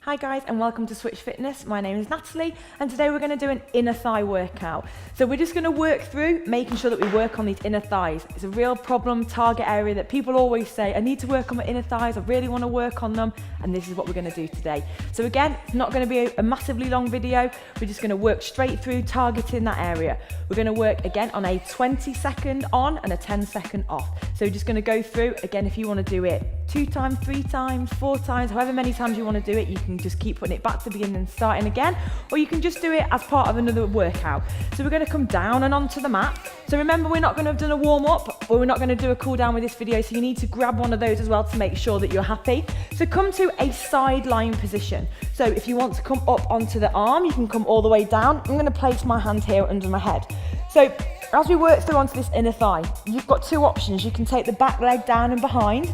Hi guys and welcome to Switch Fitness. My name is Natalie and today we're going to do an inner thigh workout. So we're just going to work through making sure that we work on these inner thighs. It's a real problem, target area that people always say, I need to work on my inner thighs, I really want to work on them, and this is what we're going to do today. So again, it's not going to be a massively long video, we're just going to work straight through targeting that area. We're going to work again on a 20-second on and a 10-second off. So we're just going to go through, again, if you want to do it 2 times, 3 times, 4 times, however many times you want to do it, you can just keep putting it back to the beginning and starting again, or you can just do it as part of another workout. So we're going to come down and onto the mat. So remember, we're not going to have done a warm up, or we're not going to do a cool down with this video, so you need to grab one of those as well to make sure that you're happy. So come to a side lying position. So if you want to come up onto the arm, you can come all the way down. I'm going to place my hand here under my head. So as we work through onto this inner thigh, you've got 2 options. You can take the back leg down and behind,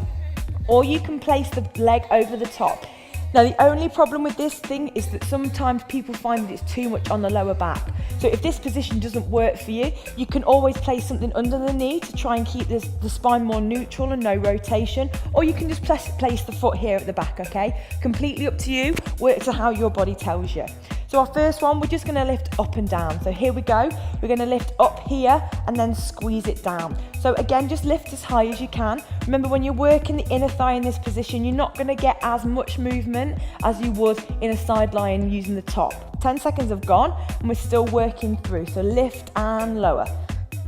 or you can place the leg over the top. Now the only problem with this thing is that sometimes people find that it's too much on the lower back. So if this position doesn't work for you, you can always place something under the knee to try and keep the spine more neutral and no rotation, or you can just place the foot here at the back, okay? Completely up to you, work to how your body tells you. So our first one, we're just going to lift up and down. So here we go. We're going to lift up here and then squeeze it down. So again, just lift as high as you can. Remember, when you're working the inner thigh in this position, you're not going to get as much movement as you would in a side lying using the top. 10 seconds have gone and we're still working through. So lift and lower.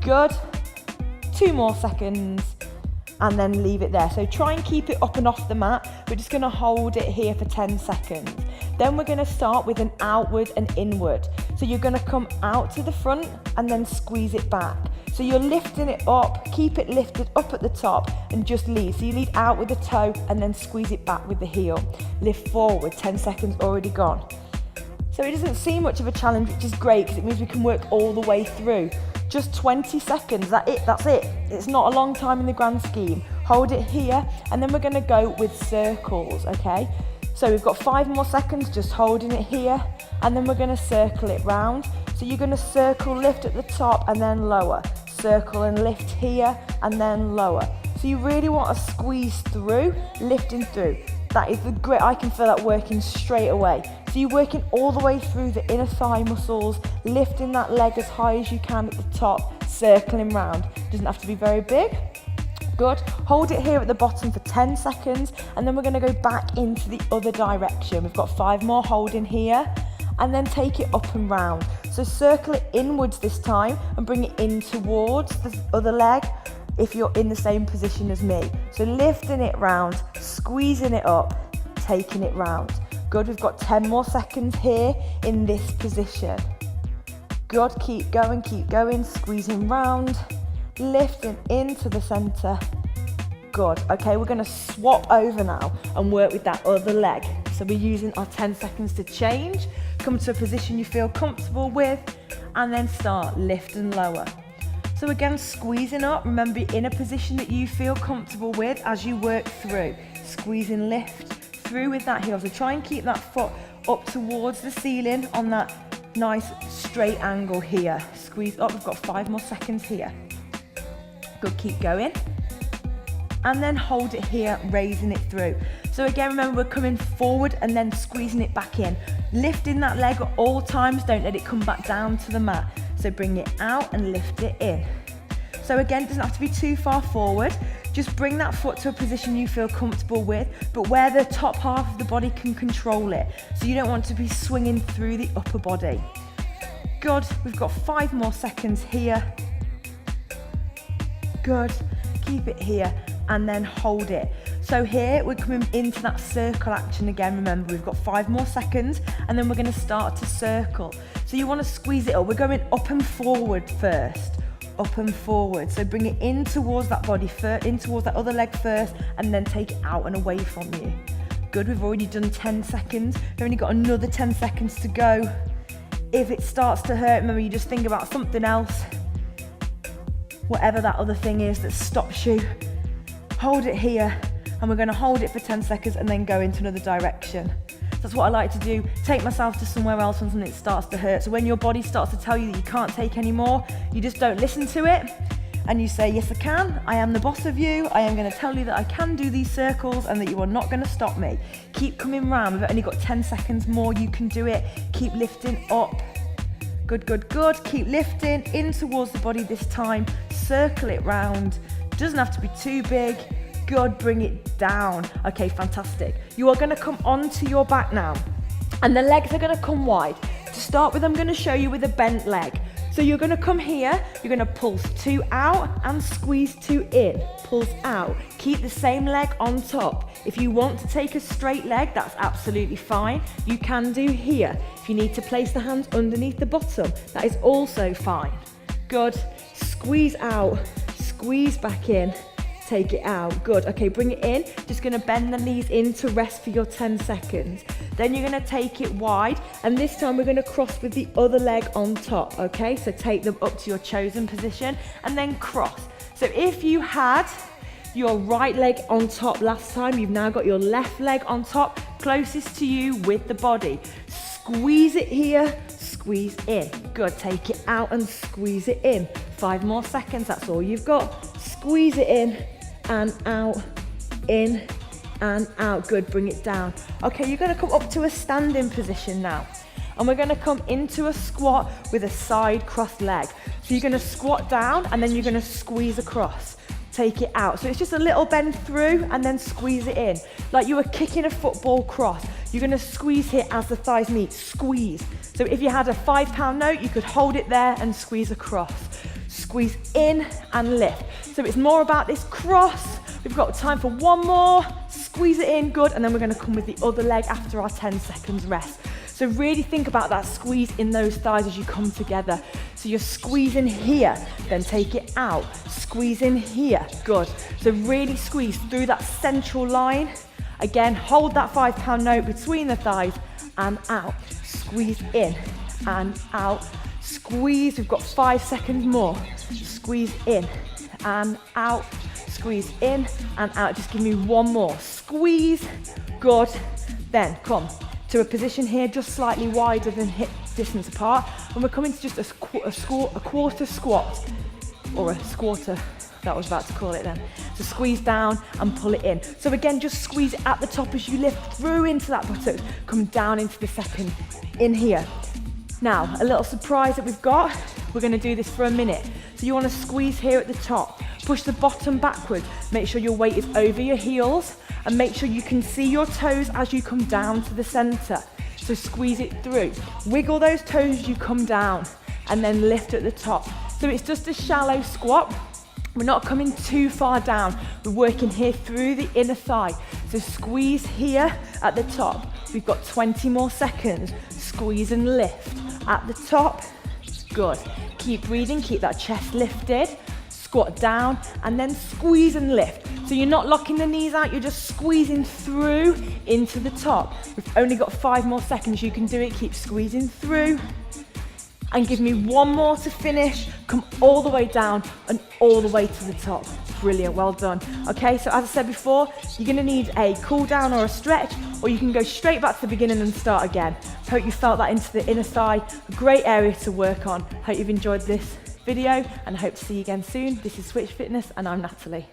Good. 2 more seconds. And then leave it there. So try and keep it up and off the mat. We're just going to hold it here for 10 seconds. Then we're going to start with an outward and inward. So you're going to come out to the front and then squeeze it back. So you're lifting it up, keep it lifted up at the top and just lead. So you lead out with the toe and then squeeze it back with the heel. Lift forward, 10 seconds already gone. So it doesn't seem much of a challenge, which is great because it means we can work all the way through. Just 20 seconds, that's it. It's not a long time in the grand scheme. Hold it here, and then we're gonna go with circles, okay? So we've got 5 more seconds, just holding it here, and then we're gonna circle it round. So you're gonna circle, lift at the top, and then lower. Circle and lift here, and then lower. So you really want to squeeze through, lifting through. That is the great, I can feel that working straight away. So you're working all the way through the inner thigh muscles, lifting that leg as high as you can at the top, circling round. Doesn't have to be very big. Good. Hold it here at the bottom for 10 seconds, and then we're going to go back into the other direction. We've got 5 more holding here, and then take it up and round. So circle it inwards this time, and bring it in towards the other leg, if you're in the same position as me. So lifting it round, squeezing it up, taking it round. Good, we've got 10 more seconds here in this position. Good, keep going, squeezing round, lifting into the center. Good, okay, we're gonna swap over now and work with that other leg. So we're using our 10 seconds to change, come to a position you feel comfortable with, and then start lift and lower. So again, squeezing up, remember in a position that you feel comfortable with as you work through. Squeeze and lift through with that heel. So try and keep that foot up towards the ceiling on that nice straight angle here. Squeeze up, we've got 5 more seconds here. Good, keep going. And then hold it here, raising it through. So again, remember, we're coming forward and then squeezing it back in. Lifting that leg at all times, don't let it come back down to the mat. So bring it out and lift it in. So again, it doesn't have to be too far forward. Just bring that foot to a position you feel comfortable with, but where the top half of the body can control it. So you don't want to be swinging through the upper body. Good, we've got 5 more seconds here. Good, keep it here and then hold it. So here we're coming into that circle action again. Remember, we've got 5 more seconds and then we're going to start to circle. So you want to squeeze it up. We're going up and forward first. Up and forward. So bring it in towards that body first, in towards that other leg first, and then take it out and away from you. Good, we've already done 10 seconds. We've only got another 10 seconds to go. If it starts to hurt, remember, you just think about something else. Whatever that other thing is that stops you. Hold it here, and we're going to hold it for 10 seconds and then go into another direction. That's what I like to do, take myself to somewhere else when something starts to hurt. So when your body starts to tell you that you can't take any more, you just don't listen to it, and you say, yes, I can. I am the boss of you. I am going to tell you that I can do these circles and that you are not going to stop me. Keep coming round. We've only got 10 seconds more. You can do it. Keep lifting up. Good, good, good. Keep lifting in towards the body this time. Circle it round. Doesn't have to be too big. Good, bring it down. Okay, fantastic. You are going to come onto your back now, and the legs are going to come wide. To start with, I'm going to show you with a bent leg. So you're going to come here, you're going to pulse 2 out and squeeze 2 in. Pulse out. Keep the same leg on top. If you want to take a straight leg, that's absolutely fine. You can do here. If you need to place the hands underneath the bottom, that is also fine. Good. Squeeze out, squeeze back in. Take it out. Good. Okay, bring it in. Just going to bend the knees in to rest for your 10 seconds. Then you're going to take it wide, and this time we're going to cross with the other leg on top. Okay, so take them up to your chosen position and then cross. So if you had your right leg on top last time, you've now got your left leg on top, closest to you with the body. Squeeze it here, squeeze in. Good. Take it out and squeeze it in. 5 more seconds. That's all you've got. Squeeze it in and out, in and out. Good, bring it down. Okay, you're going to come up to a standing position now, and we're going to come into a squat with a side crossed leg. So you're going to squat down and then you're going to squeeze across. Take it out. So it's just a little bend through and then squeeze it in, like you were kicking a football cross. You're going to squeeze here as the thighs meet. Squeeze. So if you had a £5 note, you could hold it there and squeeze across. Squeeze in and lift. So it's more about this cross. We've got time for one more. Squeeze it in, good. And then we're going to come with the other leg after our 10 seconds rest. So really think about that squeeze in those thighs as you come together. So you're squeezing here, then take it out. Squeeze in here, good. So really squeeze through that central line. Again, hold that £5 note between the thighs and out. Squeeze in and out. Squeeze, we've got 5 seconds more. Squeeze in and out. Squeeze in and out. Just give me one more. Squeeze, good. Then come to a position here just slightly wider than hip distance apart, and we're coming to just a quarter squat, or a squatter, that was about to call it then. So squeeze down and pull it in. So again, just squeeze it at the top as you lift through into that buttock, come down into the second, in here. Now, a little surprise that we've got, we're going to do this for a minute. So you want to squeeze here at the top, push the bottom backwards, make sure your weight is over your heels, and make sure you can see your toes as you come down to the center. So squeeze it through. Wiggle those toes as you come down, and then lift at the top. So it's just a shallow squat. We're not coming too far down. We're working here through the inner thigh. So squeeze here at the top. We've got 20 more seconds. Squeeze and lift at the top. Good. Keep breathing, keep that chest lifted. Squat down and then squeeze and lift. So you're not locking the knees out, you're just squeezing through into the top. We've only got 5 more seconds. You can do it. Keep squeezing through. And give me one more to finish. Come all the way down and all the way to the top. Brilliant, well done. Okay, so as I said before, you're gonna need a cool down or a stretch, or you can go straight back to the beginning and start again. Hope you felt that into the inner thigh. A great area to work on. Hope you've enjoyed this video, and I hope to see you again soon. This is Switch Fitness, and I'm Natalie.